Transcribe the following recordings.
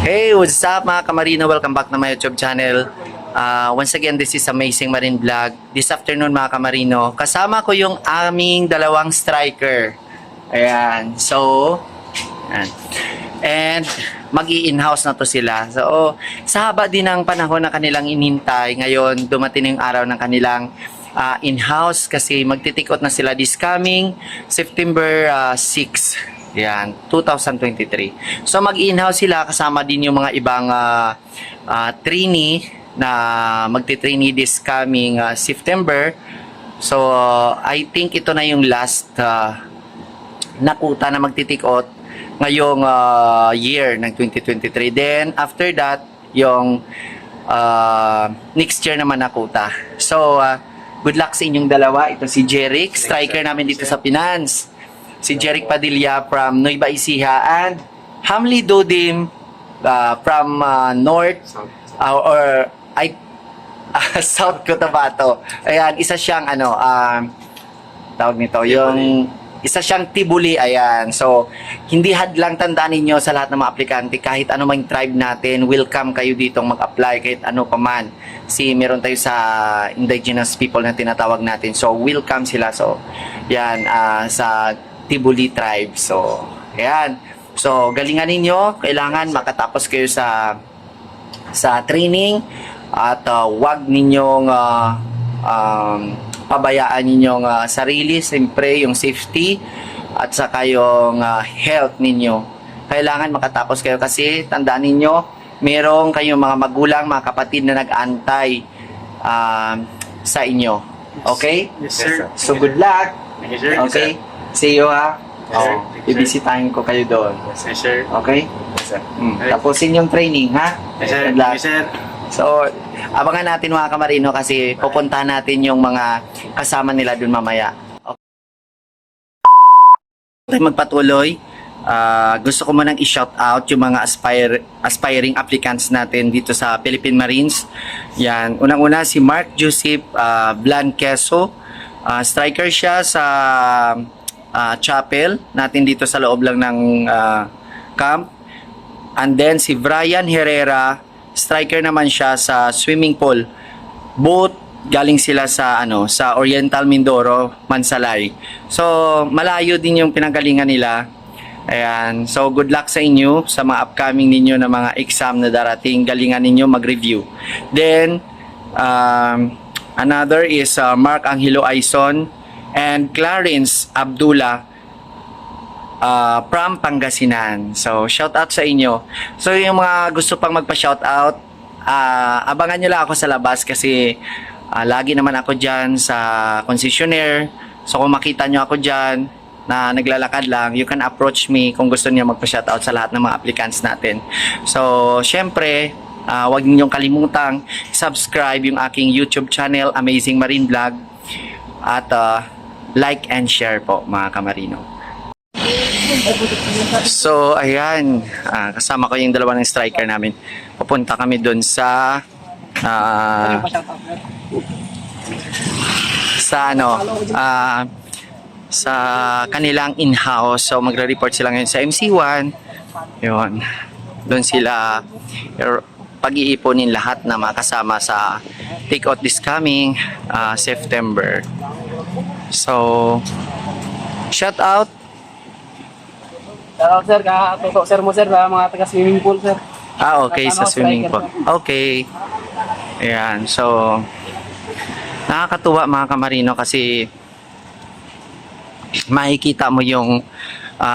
Hey, what's up mga kamarino? Welcome back na my YouTube channel. Once again, this is Amazing Marine Vlog. This afternoon mga kamarino, kasama ko yung aming dalawang striker. Ayan. So, ayan. And mag-i-in-house na to sila. So, sa haba din ng panahon na kanilang inintay, ngayon dumating yung araw ng kanilang in-house kasi magtitikot na sila this coming September 6. Yan, 2023. So mag-in-house sila kasama din yung mga ibang trainee na magti-trainee this coming September. So I think ito na yung last nakuta na magtitikot ngayong year ng 2023. Then after that, yung next year naman nakuta. So good luck sa inyong dalawa. Ito si Jeric, striker namin dito sa Pinans. Si Jeric Padilla from Nueva Ecija and Hamli Dodim from North South Cotabato. Ayan, isa siyang tawag nito, yung isa siyang Tibuli. Ayan. So, hindi hadlang, tandaan ninyo sa lahat ng mga aplikante, kahit ano mang tribe natin, welcome kayo dito mag-apply kahit ano pa man. Meron tayo sa indigenous people na tinatawag natin. So, welcome sila. So, yan, sa Tibuli tribe. So, ayan. So, galingan ninyo. Kailangan makatapos kayo sa training at wag ninyong pabayaan ninyong sarili, siyempre yung safety at saka yung health ninyo. Kailangan makatapos kayo kasi tandaan ninyo, merong kayong mga magulang, mga kapatid na nag-aantay sa inyo. Okay? Yes, sir. So, good luck. Thank you, sir. Okay? See you, ha? Yes, sir. Bibisitahin ko kayo doon. Yes, sir. Okay? Yes, sir. Tapusin yung training, ha? Yes, sir. Good luck. Yes, sir. So, abangan natin mga kamarino kasi pupuntahan natin yung mga kasama nila doon mamaya. Okay. Magpatuloy. Gusto ko munang i-shout out yung mga aspiring applicants natin dito sa Philippine Marines. Yan. Unang-una si Mark Joseph Blanqueso. Striker siya sa chapel natin dito sa loob lang ng camp. And then si Brian Herrera, striker naman siya sa swimming pool. Both galing sila sa sa Oriental Mindoro, Mansalay. So malayo din yung pinanggalingan nila. Ayan. So good luck sa inyo sa mga upcoming ninyo na mga exam na darating. Galingan ninyo mag-review. Then another is Mark Angelo Aison and Clarence Abdullah from Pangasinan. So, shout out sa inyo. So, yung mga gusto pang magpa-shout out, abangan nyo lang ako sa labas kasi lagi naman ako dyan sa concessionaire. So, kung makita nyo ako dyan na naglalakad lang, you can approach me kung gusto niyo magpa-shout out sa lahat ng mga applicants natin. So, syempre, huwag ninyong kalimutang subscribe yung aking YouTube channel, Amazing Marine Vlog, at like and share po mga kamarino. So ayan, kasama ko yung dalawa ng striker namin. Pupunta kami dun sa sa kanilang in-house. So magre-report sila ngayon sa MC1. Yun, doon sila pag-iiponin lahat na makasama sa take-out this coming September. So, shout out. Shout out, sir. Katuto, sir mo, sir, sa mga taga-swimming pool, sir. Okay, sa swimming pool. Okay. Ayan, so, nakakatuwa mga kamarino kasi makikita mo yung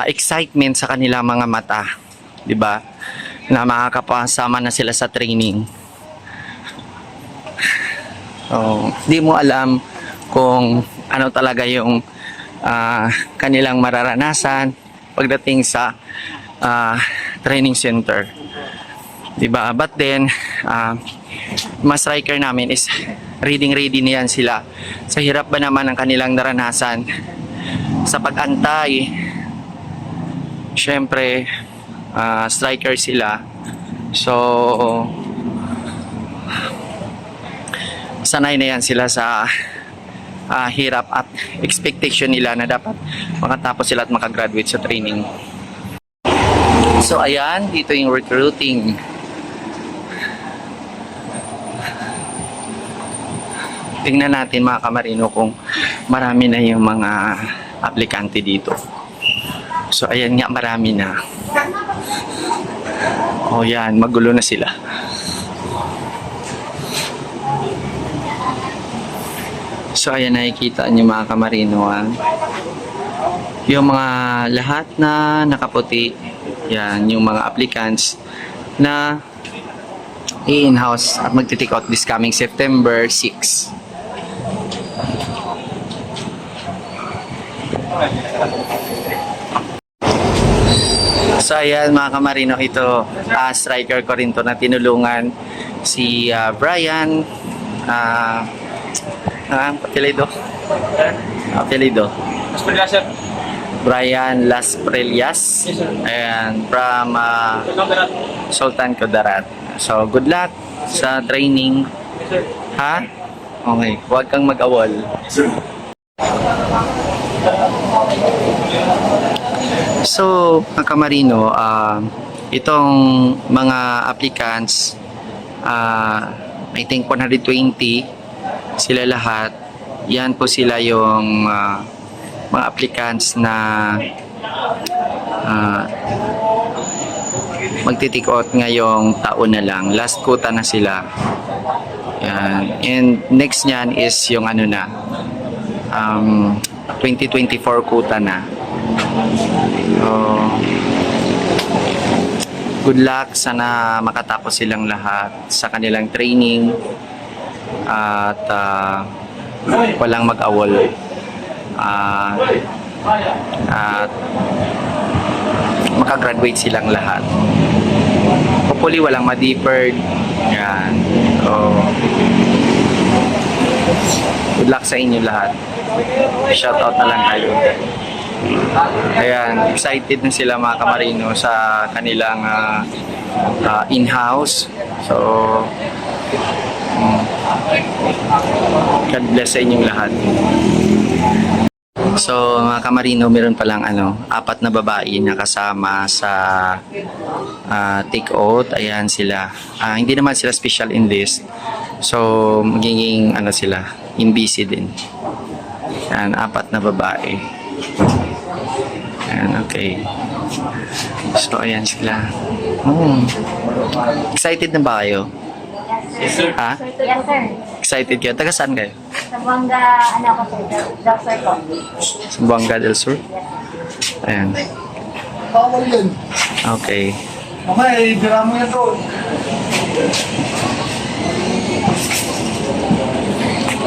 excitement sa kanilang mga mata. 'Di ba? Na makakapasama na sila sa training. Di mo alam kung ano talaga yung kanilang mararanasan pagdating sa training center. Diba? But then, mas striker namin is ready niyan sila. Sa hirap ba naman ang kanilang naranasan sa pag-antay. Syempre, striker sila. So, sanay na yan sila sa hirap at expectation nila na dapat makatapos sila at makagraduate sa training. So ayan, dito yung recruiting. Tingnan natin mga kamarino kung marami na yung mga aplikante dito. So ayan nga, marami na. O yan, magulo na sila. So ayan, nakikita niyo mga kamarino, yung mga lahat na nakaputi, yan, yung mga applicants na i-in-house at magti-take out this coming September 6. So ayan mga kamarino, ito striker ko rin to na tinulungan si Brian apelido Brian Las Prelias, and from Sultan Kudarat. So good luck sa training, ha? Okay, huwag kang mag-awol. So, mga kamarino, itong mga applicants, I think 120 sila lahat. Yan po sila yung mga applicants na magti-take out ngayong taon na lang. Last quota na sila. Yan. And next niyan is yung ano na, 2024 quota na. So, good luck. Sana makatapos silang lahat sa kanilang training at walang mag-awol. At makagraduate silang lahat. Hopefully walang ma-deferred. Yan. So, good luck sa inyo lahat. Shout out na lang kayo. Ayan, excited na sila mga kamarino sa kanilang in-house. So, God bless sa inyong lahat. So mga kamarino, meron palang 4 na babae na kasama sa take out. Ayan sila. Hindi naman sila special in this. So magiging sila, in busy din. Ayan, 4 na babae. Ayan, okay. So ayan sila. Excited na ba kayo? Yes, sir. Ha? Yes, sir. Excited kayo? Taga saan kayo? Sa Buanga, ako, sir. Doctor ko. Sa Buanga del Sur? Ayan. Bawal yun. Okay. Okay, bira mo yan doon.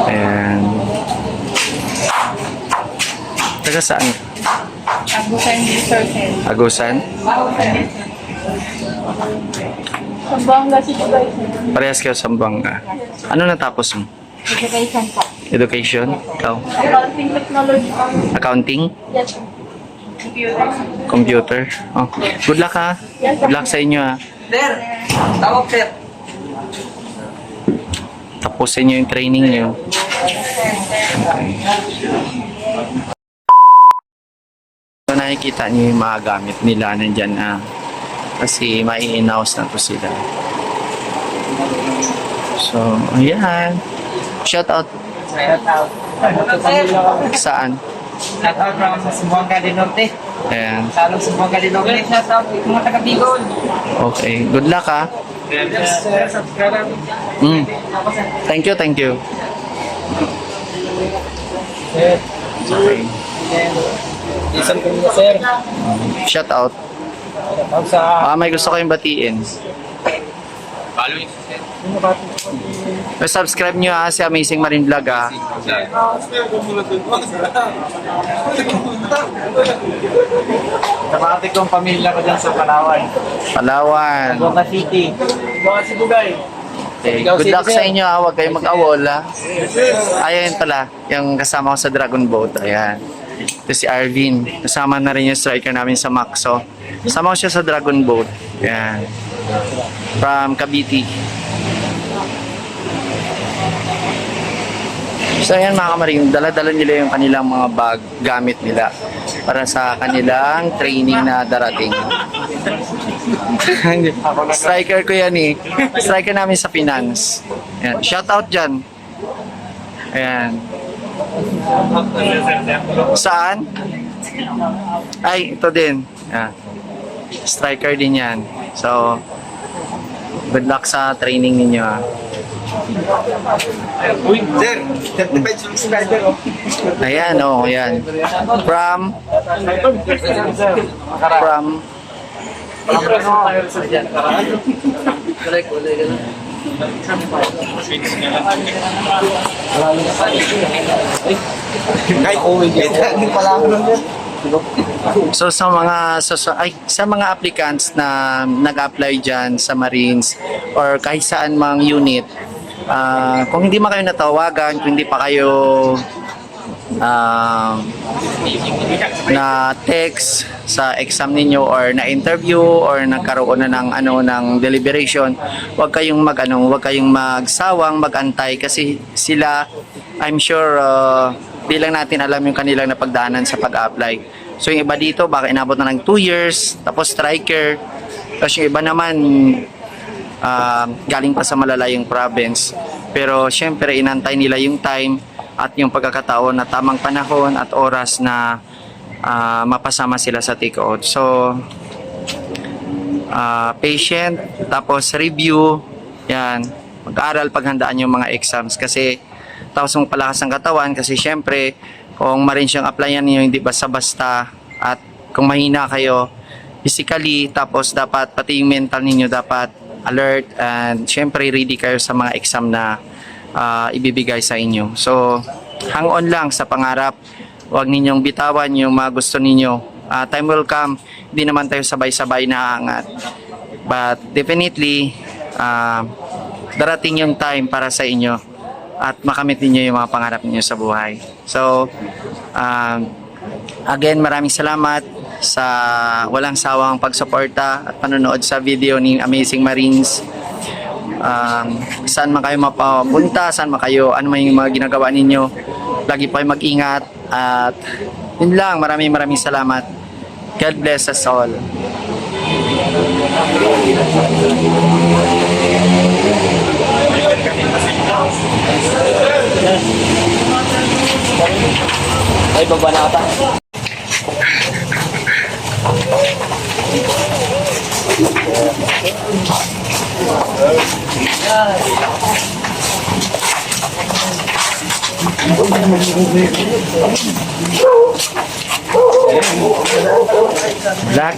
Ayan. Taga saan? Agusan Resources. Agusan? Sa Buanga City, sir. Parehas kayo sa Buanga. Ano natapos mo? Education po. Education? Ikaw? Accounting Technology. Accounting? Yes, sir. Computer. Computer? Oh. Good luck ha. Good luck sa inyo ha. Sir, tawag sir. Tapusin nyo yung training nyo. Okay. So nakikita nyo yung mga gamit nila nandyan kasi mai-announce na to sila. So, ayan. Shout out. Shout out. Saan? Shout out from Buanga del Norte. Ayan. Salong sa Buanga del Norte. Shout out mga taga-Bicol. Okay. Good luck ha. Yes, sir. Subscribe. Thank you, thank you. Sir. Okay. Isang ko niya, sir. Shout out. Shout out sa... May gusto kayong batiin. Subscribe nyo si Amazing Marine Vlog Namati kong pamilya ko dyan sa Palawan. Palawan. Buanga City. Buanga Sibugay. Okay. Good luck sa inyo Huwag kayong mag-awol Ayan pala, yung kasama ko sa Dragon Boat. Ayan. Ito si Arvin. Kasama na rin yung striker namin sa Maxo. Kasama ko siya sa Dragon Boat. Ayan. From Cavite. So ayan mga kamaring, dala-dala nila yung kanilang mga bag, gamit nila para sa kanilang training na darating. Striker ko yan eh. Striker namin sa finance. Ayan. Shout out dyan. Ayan. Saan? Ay, ito din. Ayan. Striker din yan. So, good luck sa training ninyo. Ah. Sir, 35 subscriber oh. Ayan, oh, ayan. From Kahit hindi pala ako nun yan. So sa mga applicants na nag-apply diyan sa Marines or kahit saan mang unit, kung hindi man kayo natawagan, kung hindi pa kayo na text sa exam ninyo or na interview or nagkaroon na ng deliberation, huwag kayong magsawang magantay kasi sila, I'm sure di lang natin alam yung kanilang napagdaanan sa pag-apply. So yung iba dito baka inabot na ng 2 years tapos striker, tapos yung iba naman galing pa sa malalayong province, pero syempre inantay nila yung time at yung pagkakataon na tamang panahon at oras na mapasama sila sa take-out. So patient, tapos review, yan, mag-aral paghandaan yung mga exams kasi tapos mong palakas ang katawan kasi syempre kung Marines yung applyan niyo hindi basta-basta at kung mahina kayo physically, tapos dapat pati yung mental ninyo dapat alert and syempre ready kayo sa mga exam na ibibigay sa inyo. So hang on lang sa pangarap, huwag ninyong bitawan yung mga gusto ninyo. Time will come, hindi naman tayo sabay-sabay naangat, but definitely darating yung time para sa inyo at makamit niyo yung mga pangarap niyo sa buhay. So, again, maraming salamat sa walang sawang pagsuporta at panonood sa video ni Amazing Marines. Saan man kayo mapapunta, saan man kayo, ano man yung mga ginagawa ninyo, lagi po kayo mag-ingat at yun lang, maraming salamat. God bless us all. Ay, baba na ata.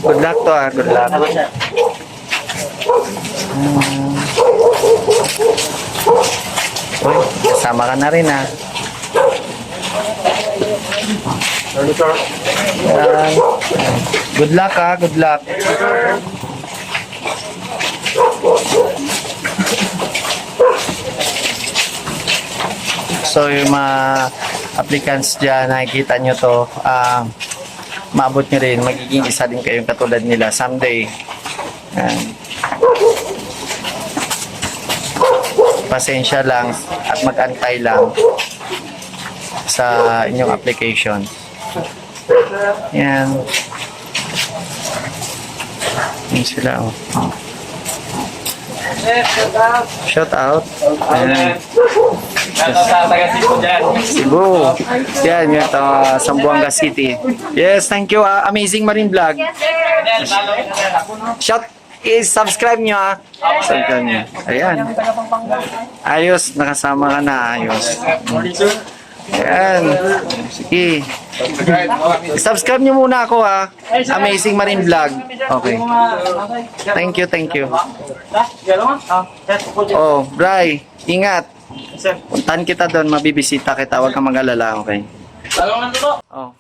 Good luck to good luck. Uy, kasama ka na rin good luck good luck. So yung mga applicants dyan, nakikita nyo to, maabot nyo rin, magiging isa din kayong katulad nila someday. Pasensya lang at mag-antay lang sa inyong application. Yan. Yan sila. Oh. Shout out. Ayan. Sa taga Cebu dyan. Cebu. Yan, yung Zamboanga City. Yes, thank you. Amazing Marine Vlog. Shout subscribe nyo Subscribe nyo. Ayan. Ayos, nakasama ka na. Ayos. Ayan. Sige. Subscribe nyo muna ako Amazing Marine Vlog. Okay. Thank you. Oh, Bray, ingat. Puntahan kita doon, mabibisita kita. Huwag kang mag-alala, okay? Oh.